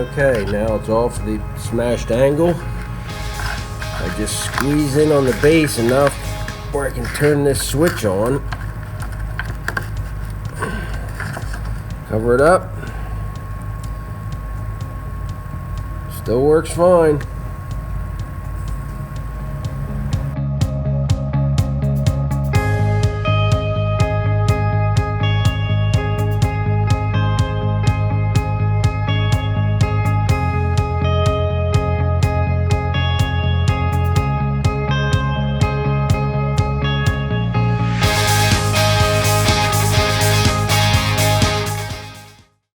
Okay, now it's off the smashed angle. I just squeeze in on the base enough where I can turn this switch on. Cover it up. Still works fine.